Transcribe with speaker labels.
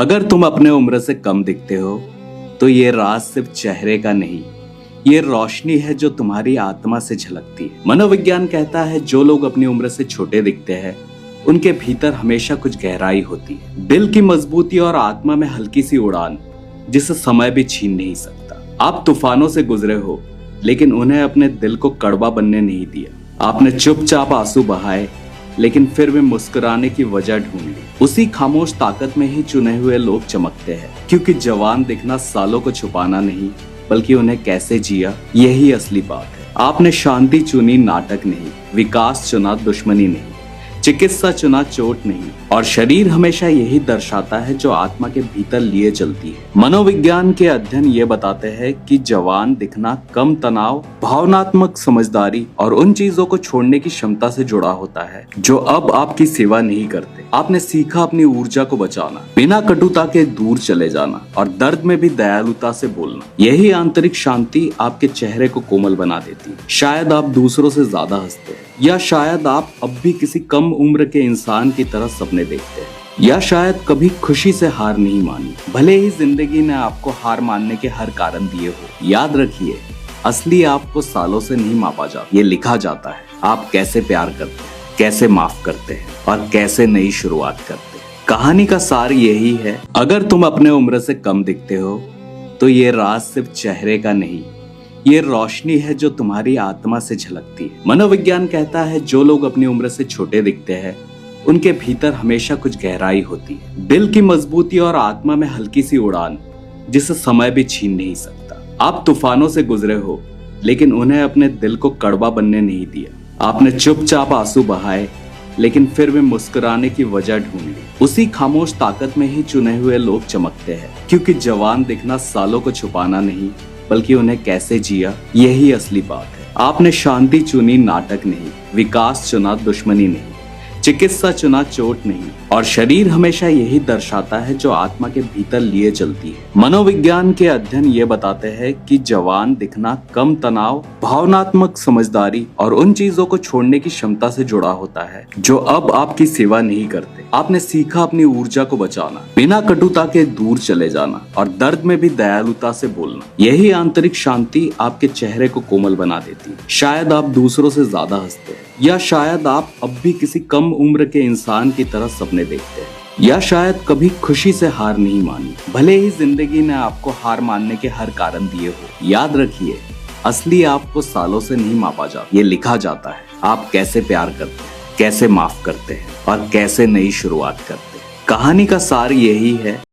Speaker 1: अगर तुम अपने उम्र से कम दिखते हो तो ये राज सिर्फ चेहरे का नहीं, ये रोशनी है जो तुम्हारी आत्मा से झलकती है। मनोविज्ञान कहता है जो लोग अपनी उम्र से छोटे दिखते हैं उनके भीतर हमेशा कुछ गहराई होती है, दिल की मजबूती और आत्मा में हल्की सी उड़ान जिसे समय भी छीन नहीं सकता। आप तूफानों से गुजरे हो लेकिन उन्हें अपने दिल को कड़वा बनने नहीं दिया। आपने चुपचाप आंसू बहाए लेकिन फिर भी मुस्कुराने की वजह ढूंढ ली। उसी खामोश ताकत में ही चुने हुए लोग चमकते हैं, क्योंकि जवान दिखना सालों को छुपाना नहीं बल्कि उन्हें कैसे जिया यही असली बात है। आपने शांति चुनी, नाटक नहीं, विकास चुना, दुश्मनी नहीं, चिकित्सा चुना, चोट नहीं, और शरीर हमेशा यही दर्शाता है जो आत्मा के भीतर लिए चलती है। मनोविज्ञान के अध्ययन ये बताते हैं कि जवान दिखना कम तनाव, भावनात्मक समझदारी और उन चीजों को छोड़ने की क्षमता से जुड़ा होता है जो अब आपकी सेवा नहीं करते। आपने सीखा अपनी ऊर्जा को बचाना, बिना कटुता के दूर चले जाना और दर्द में भी दयालुता से बोलना। यही आंतरिक शांति आपके चेहरे को कोमल बना देती है। शायद आप दूसरों से ज्यादा हंसते हैं, या शायद आप अब भी किसी कम उम्र के इंसान की तरह सपने देखते हैं, या शायद कभी खुशी से हार नहीं मानी, भले ही जिंदगी ने आपको हार मानने के हर कारण दिए हो। याद रखिए, असली आपको सालों से नहीं मापा जाता, ये लिखा जाता है। आप कैसे प्यार करते हैं, कैसे माफ करते हैं और कैसे नई शुरुआत करते हैं। कहानी का सार यही है, अगर तुम अपने उम्र से कम दिखते हो तो ये राज सिर्फ चेहरे का नहीं, ये रोशनी है जो तुम्हारी आत्मा से झलकती है। मनोविज्ञान कहता है जो लोग अपनी उम्र से छोटे दिखते हैं उनके भीतर हमेशा कुछ गहराई होती है, दिल की मजबूती और आत्मा में हल्की सी उड़ान जिसे समय भी छीन नहीं सकता। आप तूफानों से गुजरे हो लेकिन उन्हें अपने दिल को कड़वा बनने नहीं दिया। आपने चुपचाप आंसू बहाए लेकिन फिर भी मुस्कुराने की वजह ढूंढ ली। उसी खामोश ताकत में ही चुने हुए लोग चमकते हैं, क्योंकि जवान दिखना सालों को छुपाना नहीं बल्कि उन्हें कैसे जिया यही असली बात है। आपने शांति चुनी, नाटक नहीं, विकास चुना, दुश्मनी नहीं, चिकित्सा चुना, चोट नहीं, और शरीर हमेशा यही दर्शाता है जो आत्मा के भीतर लिए चलती है। मनोविज्ञान के अध्ययन ये बताते हैं कि जवान दिखना कम तनाव, भावनात्मक समझदारी और उन चीजों को छोड़ने की क्षमता से जुड़ा होता है जो अब आपकी सेवा नहीं करते। आपने सीखा अपनी ऊर्जा को बचाना, बिना कटुता के दूर चले जाना और दर्द में भी दयालुता से बोलना। यही आंतरिक शांति आपके चेहरे को कोमल बना देती है। शायद आप दूसरों से ज्यादा हंसते हैं, या शायद आप अब भी किसी कम उम्र के इंसान की तरह सपने देखते हैं, या शायद कभी खुशी से हार नहीं मानी, भले ही जिंदगी ने आपको हार मानने के हर कारण दिए हो। याद रखिए, असली आपको सालों से नहीं मापा जाता, ये लिखा जाता है। आप कैसे प्यार करते हैं, कैसे माफ करते हैं और कैसे नई शुरुआत करते हैं। कहानी का सार यही है।